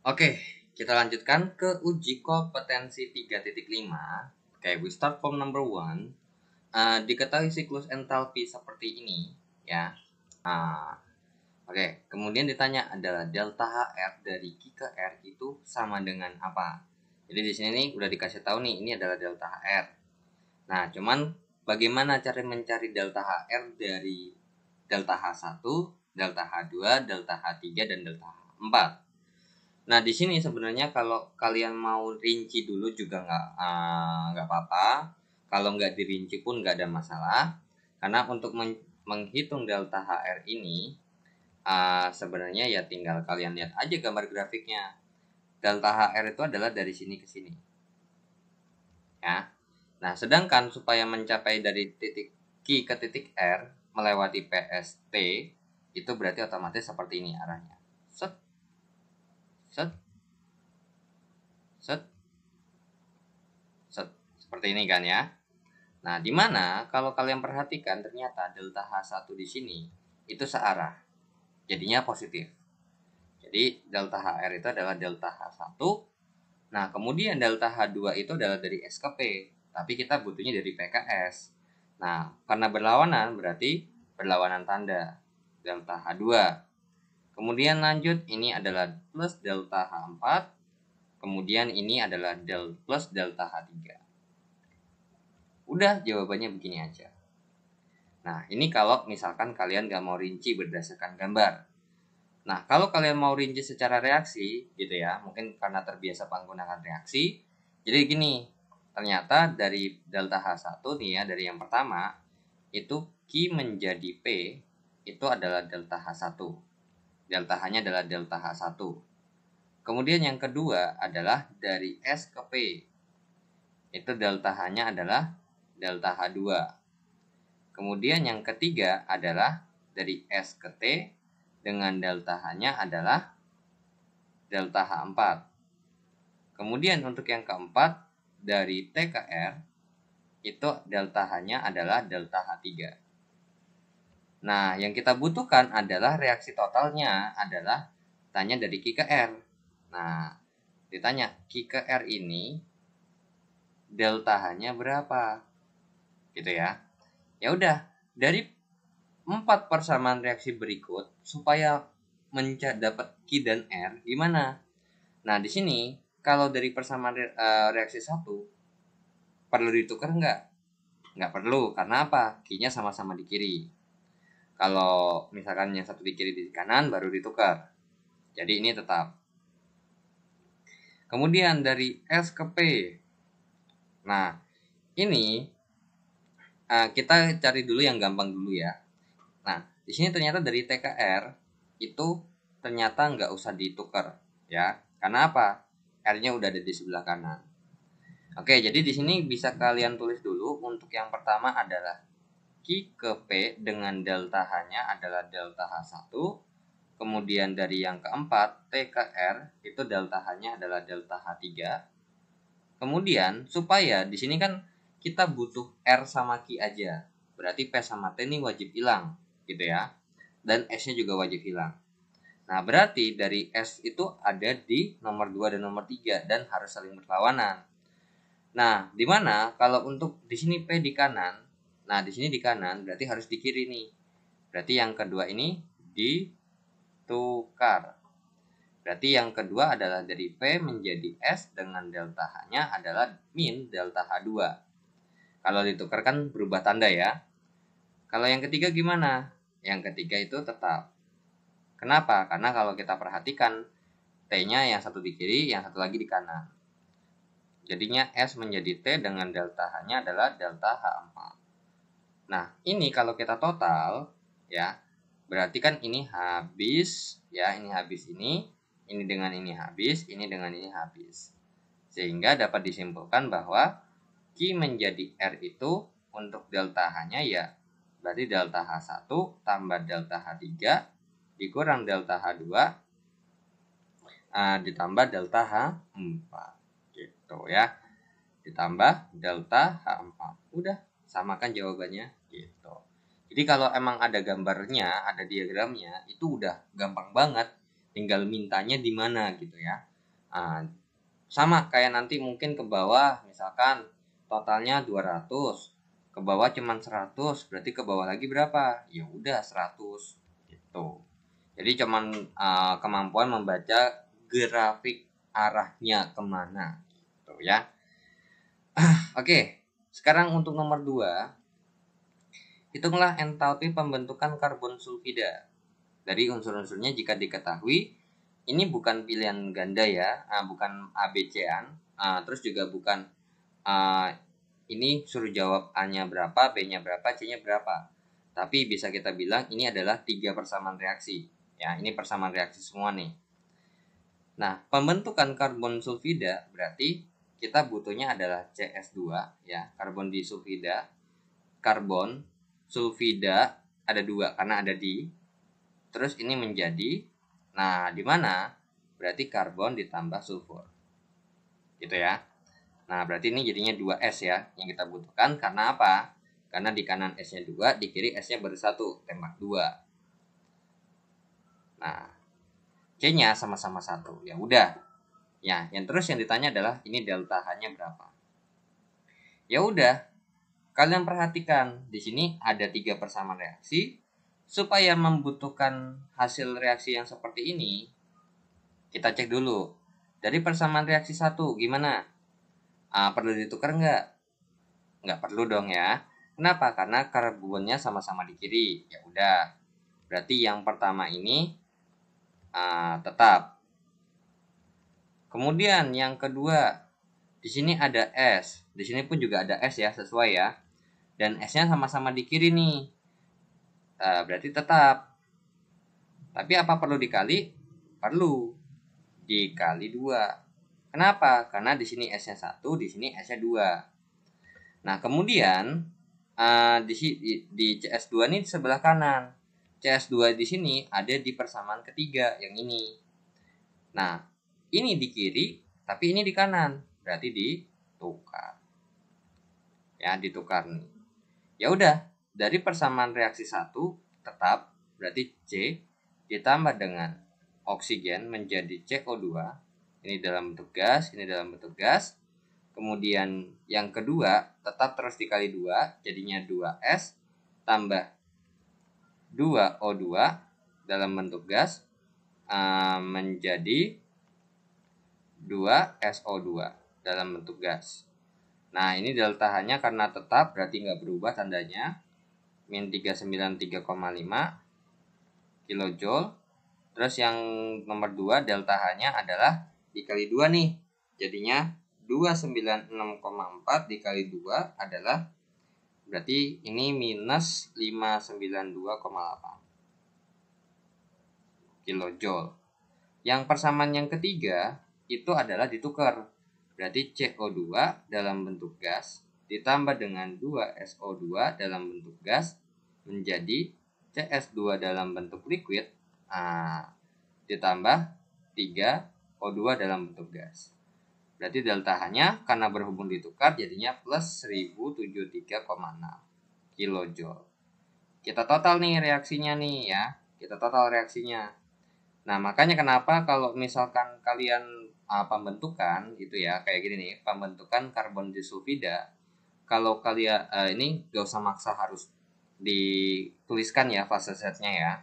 Oke, kita lanjutkan ke uji kompetensi 3.5. Oke, we start from number one. Diketahui siklus entalpi seperti ini, ya. Oke, kemudian ditanya adalah delta HR dari Q ke R itu sama dengan apa? Jadi di sini nih udah dikasih tahu nih, ini adalah delta HR. Nah, cuman bagaimana cara mencari delta HR dari delta H1, delta H2, delta H3, dan delta H4? Nah, di sini sebenarnya kalau kalian mau rinci dulu juga nggak apa-apa. Kalau nggak dirinci pun nggak ada masalah. Karena untuk menghitung delta HR ini, sebenarnya ya tinggal kalian lihat aja gambar grafiknya. Delta HR itu adalah dari sini ke sini. Ya. Nah, sedangkan supaya mencapai dari titik Q ke titik R melewati PST, itu berarti otomatis seperti ini arahnya. Set, set, set, set. Seperti ini kan ya. Nah, di mana kalau kalian perhatikan ternyata delta H1 di sini itu searah. Jadinya positif. Jadi delta HR itu adalah delta H1. Nah, kemudian delta H2 itu adalah dari S ke P, tapi kita butuhnya dari P ke S. Nah, karena berlawanan berarti berlawanan tanda delta H2. Kemudian lanjut, ini adalah plus delta H4. Kemudian ini adalah plus delta H3. Udah, jawabannya begini aja. Nah, ini kalau misalkan kalian gak mau rinci berdasarkan gambar. Nah, kalau kalian mau rinci secara reaksi, gitu ya, mungkin karena terbiasa menggunakan reaksi, jadi gini, ternyata dari delta H1 nih ya, dari yang pertama, itu Q menjadi P, itu adalah delta H1. Delta H-nya adalah delta H1. Kemudian yang kedua adalah dari S ke P, itu delta H-nya adalah delta H2. Kemudian yang ketiga adalah dari S ke T dengan delta H-nya adalah delta H4. Kemudian untuk yang keempat dari T ke R itu delta H-nya adalah delta H3. Nah, yang kita butuhkan adalah reaksi totalnya adalah tanya dari Q ke R. Nah, ditanya Q ke R ini delta H-nya berapa? Gitu ya. Ya udah, dari 4 persamaan reaksi berikut supaya dapat Q dan R gimana? Nah, di sini kalau dari persamaan reaksi 1 perlu ditukar nggak? Nggak perlu, karena apa? Q-nya sama-sama di kiri. Kalau misalkan yang satu di kiri di kanan baru ditukar. Jadi ini tetap. Kemudian dari S ke P. Nah, ini kita cari dulu yang gampang dulu ya. Nah, di sini ternyata dari T ke R itu ternyata nggak usah ditukar ya. Karena apa? R-nya udah ada di sebelah kanan. Oke, jadi di sini bisa kalian tulis dulu. Untuk yang pertama adalah Q ke P dengan delta H-nya adalah delta H1. Kemudian dari yang keempat, T ke R itu delta H-nya adalah delta H3. Kemudian supaya di sini kan kita butuh R sama Q aja. Berarti P sama T ini wajib hilang, gitu ya. Dan S-nya juga wajib hilang. Nah, berarti dari S itu ada di nomor 2 dan nomor 3 dan harus saling berlawanan. Nah, di mana kalau untuk di sini P di kanan, nah di sini di kanan berarti harus di kiri nih. Berarti yang kedua ini ditukar. Berarti yang kedua adalah dari P menjadi S dengan delta H-nya adalah min delta H2. Kalau ditukar kan berubah tanda ya. Kalau yang ketiga gimana? Yang ketiga itu tetap. Kenapa? Karena kalau kita perhatikan T-nya yang satu di kiri, yang satu lagi di kanan. Jadinya S menjadi T dengan delta H-nya adalah delta H4. Nah, ini kalau kita total ya, berarti kan ini habis ya, ini habis ini dengan ini habis, ini dengan ini habis. Sehingga dapat disimpulkan bahwa Q menjadi R itu untuk delta H-nya ya berarti delta H1 tambah delta H3 dikurang delta H2 ditambah delta H4 gitu ya. Ditambah delta H4. Udah, samakan jawabannya gitu. Jadi kalau emang ada gambarnya, ada diagramnya, itu udah gampang banget. Tinggal mintanya di mana gitu ya. Nah, sama kayak nanti mungkin ke bawah, misalkan totalnya 200, ke bawah cuman 100, berarti ke bawah lagi berapa? Ya udah 100 gitu. Jadi cuman kemampuan membaca grafik arahnya kemana gitu ya. Oke, sekarang untuk nomor 2, hitunglah entalpi pembentukan karbon sulfida. Dari unsur-unsurnya jika diketahui, ini bukan pilihan ganda ya, bukan ABC-an, terus juga bukan ini suruh jawab A-nya berapa, B-nya berapa, C-nya berapa. Tapi bisa kita bilang ini adalah 3 persamaan reaksi. Ya, ini persamaan reaksi semua nih. Nah, pembentukan karbon sulfida berarti kita butuhnya adalah CS2 ya, karbon disulfida. Karbon sulfida ada 2 karena ada di. Terus ini menjadi, nah di mana berarti karbon ditambah sulfur. Gitu ya. Nah, berarti ini jadinya 2S ya yang kita butuhkan. Karena apa? Karena di kanan S-nya 2, di kiri S-nya baru 1, tembak 2. Nah, C-nya sama-sama 1. Ya udah. Ya, yang terus yang ditanya adalah ini delta H-nya berapa. Ya udah, kalian perhatikan di sini ada 3 persamaan reaksi. Supaya membutuhkan hasil reaksi yang seperti ini, kita cek dulu. Dari persamaan reaksi 1 gimana? Perlu ditukar nggak? Nggak perlu dong ya. Kenapa? Karena karbonnya sama-sama di kiri. Ya udah. Berarti yang pertama ini tetap. Kemudian yang kedua, di sini ada S. Di sini pun juga ada S ya, sesuai ya. Dan S-nya sama-sama di kiri nih. Berarti tetap. Tapi apa perlu dikali? Perlu. Dikali 2. Kenapa? Karena di sini S-nya 1, di sini S-nya 2. Nah, kemudian di CS2 ini di sebelah kanan. CS2 di sini ada di persamaan ketiga yang ini. Nah, ini di kiri, tapi ini di kanan. Berarti ditukar. Ya, ditukar nih. Ya udah, dari persamaan reaksi 1 tetap berarti C ditambah dengan oksigen menjadi CO2. Ini dalam bentuk gas, ini dalam bentuk gas. Kemudian yang kedua tetap terus dikali 2, jadinya 2S tambah 2O2 dalam bentuk gas menjadi 2SO2 dalam bentuk gas. Nah, ini delta H-nya karena tetap berarti nggak berubah tandanya. Min 393,5 kilojoule. Terus yang nomor 2 delta H-nya adalah dikali 2 nih. Jadinya 296,4 dikali 2 adalah berarti ini minus 592,8 kilojoule. Yang persamaan yang ketiga itu adalah ditukar. Berarti CO2 dalam bentuk gas ditambah dengan 2SO2 dalam bentuk gas menjadi CS2 dalam bentuk liquid ditambah 3O2 dalam bentuk gas. Berarti delta H-nya karena berhubung ditukar jadinya plus 1073,6 kilojoule. Kita total nih reaksinya nih ya. Kita total reaksinya. Nah, makanya kenapa kalau misalkan kalian pembentukan gitu ya, kayak gini nih, pembentukan karbon disulfida. Kalau kalian ini gak usah maksa harus dituliskan ya fase Z-nya ya.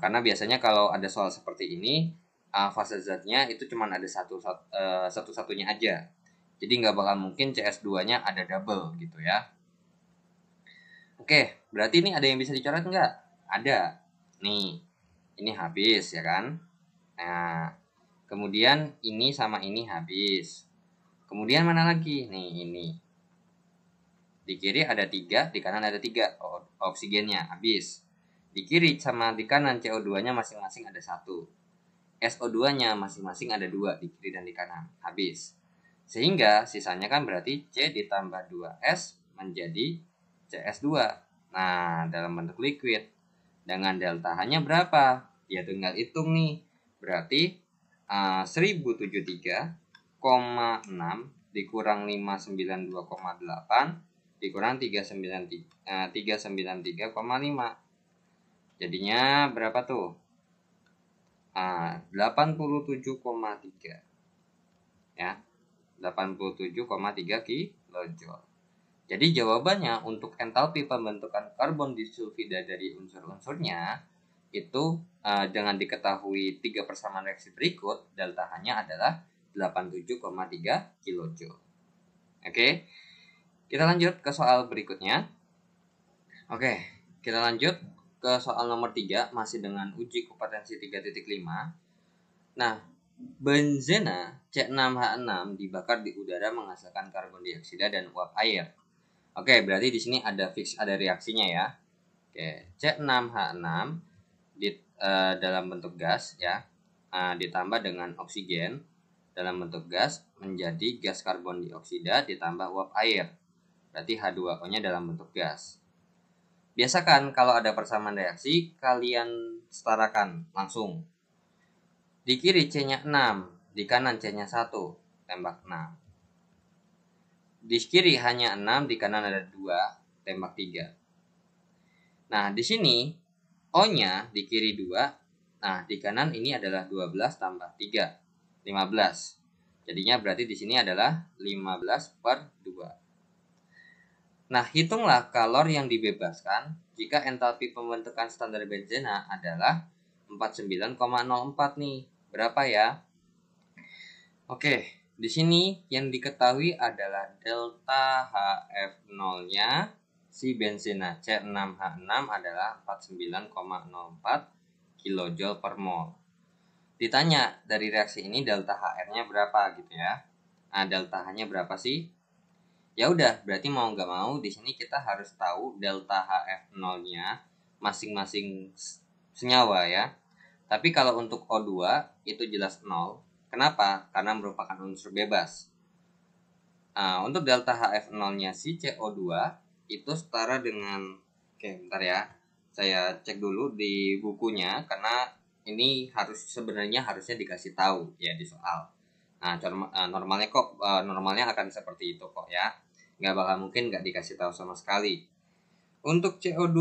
Karena biasanya kalau ada soal seperti ini, fase Z-nya itu cuma ada satu-satunya aja. Jadi nggak bakal mungkin CS2-nya ada double gitu ya. Oke, berarti ini ada yang bisa dicoret nggak? Ada. Nih, ini habis ya kan? Nah, kemudian ini sama ini habis. Kemudian mana lagi? Nih, ini. Di kiri ada 3, di kanan ada 3. Oksigennya habis. Di kiri sama di kanan CO2-nya masing-masing ada 1. SO2-nya masing-masing ada 2 di kiri dan di kanan. Habis. Sehingga sisanya kan berarti C ditambah 2S menjadi CS2. Nah, dalam bentuk liquid. Dengan delta H-nya berapa? Ya tinggal hitung nih. Berarti 1073,6 dikurang 592,8 dikurang 393,5. Jadinya berapa tuh? 87,3. ya, 87,3 kilojoule. Jadi jawabannya untuk entalpi pembentukan karbon disulfida dari unsur-unsurnya itu dengan diketahui 3 persamaan reaksi berikut, delta H-nya adalah 87,3 kilojoule. Oke, kita lanjut ke soal berikutnya. Oke, kita lanjut ke soal nomor 3, masih dengan uji kompetensi 3.5. Nah, benzena C6H6 dibakar di udara menghasilkan karbon dioksida dan uap air. Oke, berarti di sini ada reaksinya ya. Oke, C6H6 dalam bentuk gas ya, ditambah dengan oksigen dalam bentuk gas menjadi gas karbon dioksida ditambah uap air. Berarti H2O-nya dalam bentuk gas. Biasakan kalau ada persamaan reaksi, kalian setarakan langsung. Di kiri C-nya 6, di kanan C-nya 1, tembak 6. Di kiri hanya 6, di kanan ada 2, tembak 3. Nah, di sini O-nya di kiri 2, nah di kanan ini adalah 12 tambah 3, 15. Jadinya berarti di sini adalah 15/2. Nah, hitunglah kalor yang dibebaskan jika entalpi pembentukan standar benzena adalah 49,04 nih. Berapa ya? Oke, di sini yang diketahui adalah delta HF0-nya si benzena C6H6 adalah 49,04 kJ per mol. Ditanya dari reaksi ini delta HR-nya berapa gitu ya. Nah, delta H-nya berapa sih? Ya udah, berarti mau nggak mau di sini kita harus tahu delta HF0-nya masing-masing senyawa ya. Tapi kalau untuk O2 itu jelas 0. Kenapa? Karena merupakan unsur bebas. Nah, untuk delta HF0-nya si CO2 itu setara dengan, oke bentar ya, saya cek dulu di bukunya karena ini sebenarnya harusnya dikasih tahu ya di soal. Nah, normalnya akan seperti itu kok ya. Nggak bakal mungkin nggak dikasih tahu sama sekali. Untuk CO2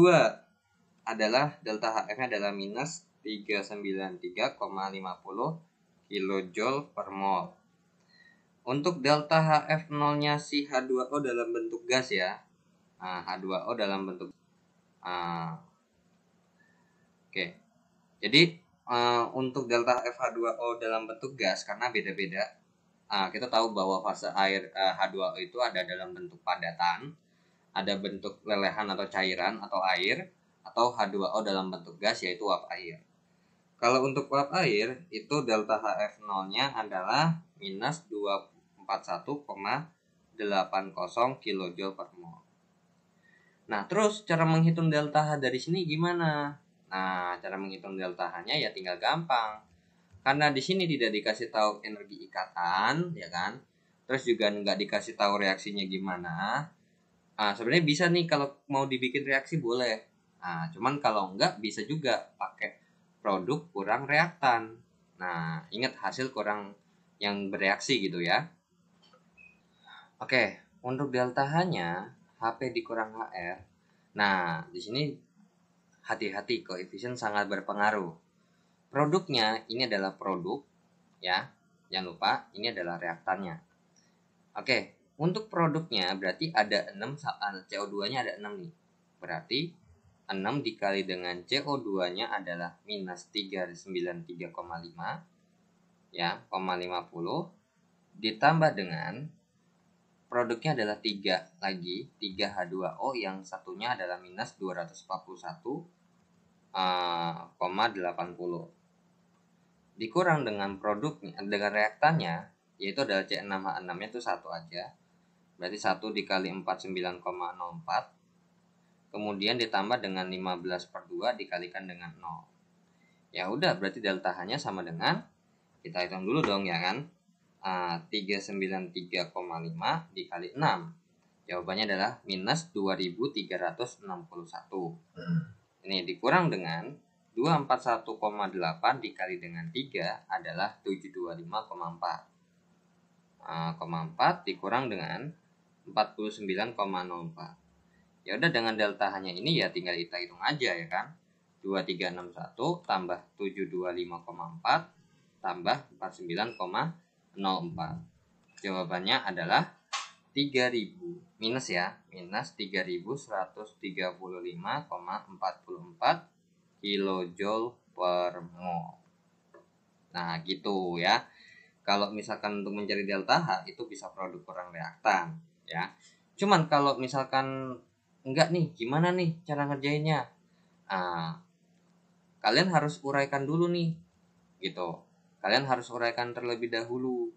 adalah delta HF-nya adalah minus 393,50 kJ per mol. Untuk delta HF0-nya si H2O dalam bentuk gas ya. Nah, H2O dalam bentuk oke. Jadi untuk delta H2O dalam bentuk gas karena beda-beda. Kita tahu bahwa fase air H2O itu ada dalam bentuk padatan, ada bentuk lelehan atau cairan atau air, atau H2O dalam bentuk gas yaitu uap air. Kalau untuk uap air itu delta HF0-nya adalah minus 241,80 kJ per mol. Nah, terus cara menghitung delta H dari sini gimana? Nah, cara menghitung delta H-nya ya tinggal gampang. Karena di sini tidak dikasih tahu energi ikatan, ya kan? Terus juga nggak dikasih tahu reaksinya gimana. Sebenarnya bisa nih kalau mau dibikin reaksi boleh. Cuman kalau nggak bisa juga pakai produk kurang reaktan. Nah, ingat hasil kurang yang bereaksi gitu ya. Oke, untuk delta H-nya HP dikurang HR. Nah, di sini hati-hati, koefisien sangat berpengaruh. Produknya ini adalah produk ya, jangan lupa ini adalah reaktannya. Oke, untuk produknya berarti ada 6, CO2-nya ada 6 nih. Berarti 6 dikali dengan CO2-nya adalah minus 393,5 ya, 50 ditambah dengan produknya adalah 3 lagi, 3H2O yang satunya adalah minus 241,80 dikurang dengan produknya, dengan reaktannya yaitu adalah C6H6 nya itu 1 aja. Berarti 1 dikali 49,04 kemudian ditambah dengan 15/2 dikalikan dengan 0. Ya udah, berarti delta H-nya sama dengan, kita hitung dulu dong ya kan, 393,5 dikali 6. Jawabannya adalah minus 2361. Ini dikurang dengan 241,8 dikali dengan 3 adalah 725,4. 4 dikurang dengan 49,04. Ya udah, dengan delta H-nya ini ya tinggal kita hitung aja ya kan. 2361 tambah 725,4 tambah 49,04. Jawabannya adalah 3000 minus ya, minus 3135,44 kilojoule per mol. Nah, gitu ya. Kalau misalkan untuk mencari delta H itu bisa produk kurang reaktan ya. Cuman kalau misalkan enggak nih, gimana nih cara ngerjainnya? Nah, kalian harus uraikan dulu nih gitu. Kalian harus uraikan terlebih dahulu.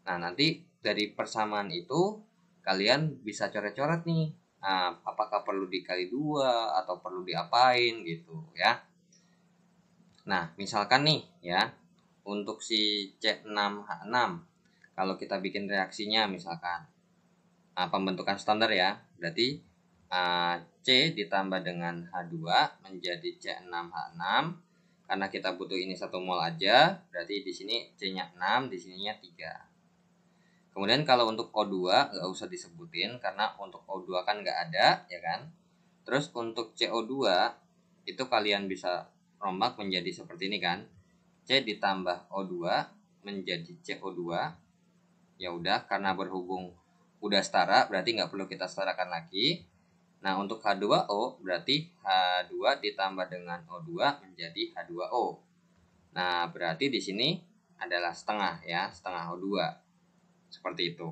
Nah, nanti dari persamaan itu kalian bisa coret-coret nih. Nah, apakah perlu dikali 2 atau perlu diapain gitu ya. Nah, misalkan nih ya, untuk si C6H6 kalau kita bikin reaksinya misalkan pembentukan standar ya, berarti C ditambah dengan H2 menjadi C6H6. Karena kita butuh ini 1 mol aja, berarti di sini C-nya 6, di sininya 3. Kemudian kalau untuk O2 nggak usah disebutin karena untuk O2 kan nggak ada ya kan. Terus untuk CO2 itu kalian bisa rombak menjadi seperti ini kan. C ditambah O2 menjadi CO2. Ya udah, karena berhubung udah setara berarti nggak perlu kita setarakan lagi. Nah, untuk H2O berarti H2 ditambah dengan O2 menjadi H2O. Nah, berarti di sini adalah setengah ya, setengah O2. Seperti itu.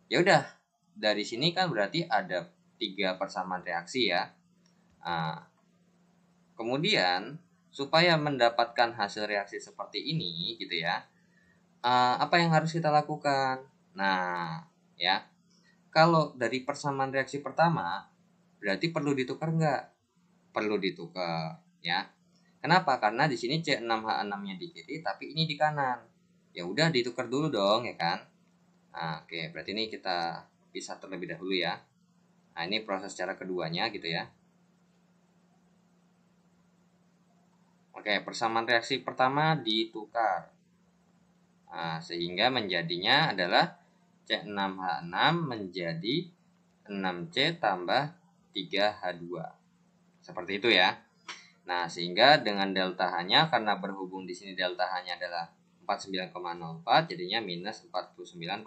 Ya udah, dari sini kan berarti ada 3 persamaan reaksi ya. Nah, kemudian supaya mendapatkan hasil reaksi seperti ini gitu ya, apa yang harus kita lakukan? Nah, ya, kalau dari persamaan reaksi pertama berarti perlu ditukar nggak? Perlu ditukar ya. Kenapa? Karena di sini C6H6-nya di kiri tapi ini di kanan. Ya udah ditukar dulu dong ya kan. Nah, oke, berarti ini kita pisah terlebih dahulu ya. Nah, ini proses cara keduanya gitu ya. Oke, persamaan reaksi pertama ditukar. Nah, sehingga menjadinya adalah C6H6 menjadi 6C tambah 3H2. Seperti itu ya. Nah, sehingga dengan delta H-nya karena berhubung di sini delta H-nya adalah 49,04 jadinya minus 49,04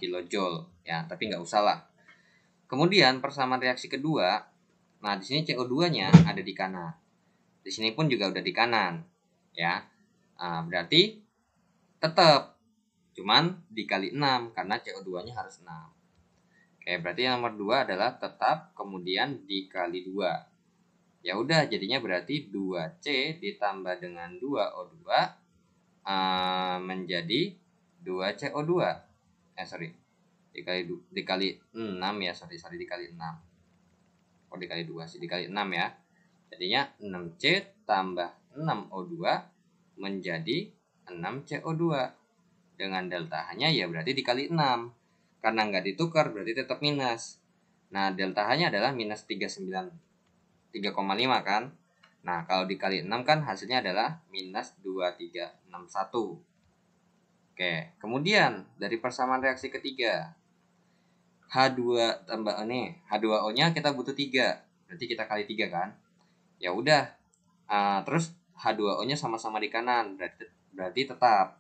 kilojoule ya, tapi nggak usah lah. Kemudian persamaan reaksi kedua, nah di sini CO2-nya ada di kanan. Di sini pun juga udah di kanan ya. Berarti tetap cuman dikali 6 karena CO2-nya harus 6. Oke, berarti yang nomor 2 adalah tetap kemudian dikali 2. Ya udah, jadinya berarti 2C ditambah dengan 2O2 menjadi 2CO2. Dikali 6 ya, dikali 6. Oh, dikali 2 sih, dikali 6 ya. Jadinya 6C tambah 6O2 menjadi 6CO2. Dengan delta H-nya ya berarti dikali 6. Karena nggak ditukar berarti tetap minus. Nah, delta H-nya adalah minus 3,5 kan. Nah, kalau dikali 6 kan hasilnya adalah minus 2361. Oke, kemudian dari persamaan reaksi ketiga, H2 tambah ini, H2O-nya kita butuh 3. Berarti kita kali 3 kan. Ya udah. Terus H2O-nya sama-sama di kanan, berarti tetap.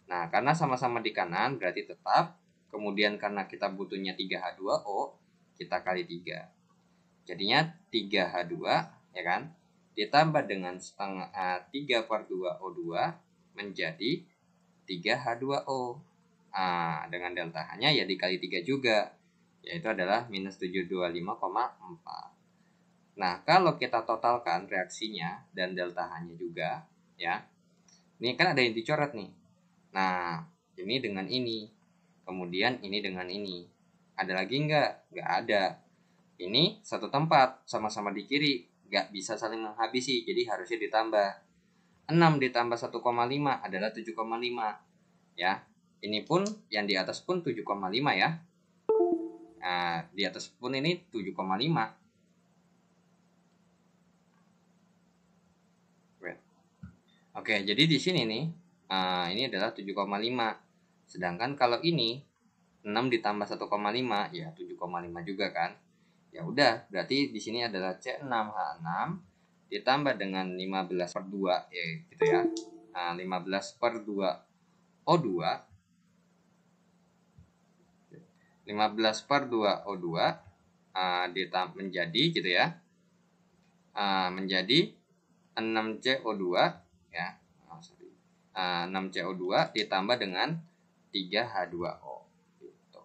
Nah, karena sama-sama di kanan berarti tetap. Kemudian karena kita butuhnya 3H2O, kita kali 3. Jadinya 3H2 ya kan, ditambah dengan 3/2O2 menjadi 3H2O. Dengan delta H-nya ya dikali 3 juga, yaitu adalah minus 725,4. Nah, kalau kita totalkan reaksinya dan delta H-nya juga ya, ini kan ada yang dicoret nih. Nah, ini dengan ini, kemudian ini dengan ini. Ada lagi nggak? Nggak ada. Ini satu tempat, sama-sama di kiri, nggak bisa saling menghabisi, jadi harusnya ditambah. 6 ditambah 1,5 adalah 7,5 ya. Ini pun yang di atas pun 7,5 ya. Nah, di atas pun ini 7,5. Oke, jadi di sini nih, ini adalah 7,5. Sedangkan kalau ini 6 ditambah 1,5 ya 7,5 juga kan. Ya udah, berarti di sini adalah C6H6 ditambah dengan 15/2 ya gitu ya. Nah, 15/2O2 15/2O2 menjadi gitu ya, menjadi 6CO2 ya. 6CO2 ditambah dengan 3H2O gitu.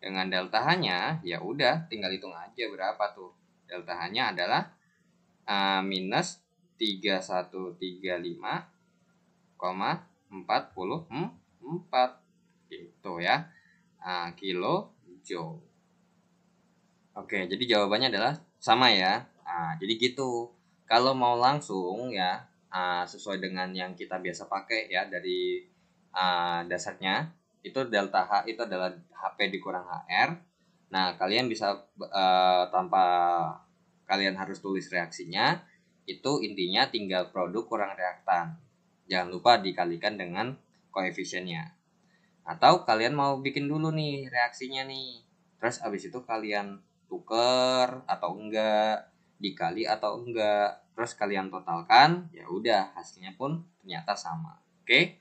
Dengan delta H-nya ya udah tinggal hitung aja berapa tuh. Delta H-nya adalah minus 3135,44 gitu ya, kilojoule. Oke, jadi jawabannya adalah sama ya. Jadi gitu. Kalau mau langsung ya, sesuai dengan yang kita biasa pakai ya dari dasarnya, itu delta H itu adalah HP dikurang HR. Nah, kalian bisa tanpa kalian harus tulis reaksinya, itu intinya tinggal produk kurang reaktan. Jangan lupa dikalikan dengan koefisiennya. Atau kalian mau bikin dulu nih reaksinya nih. Terus abis itu kalian tuker atau enggak, dikali atau enggak, terus kalian totalkan, ya udah hasilnya pun ternyata sama. Oke,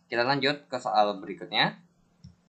kita lanjut ke soal berikutnya.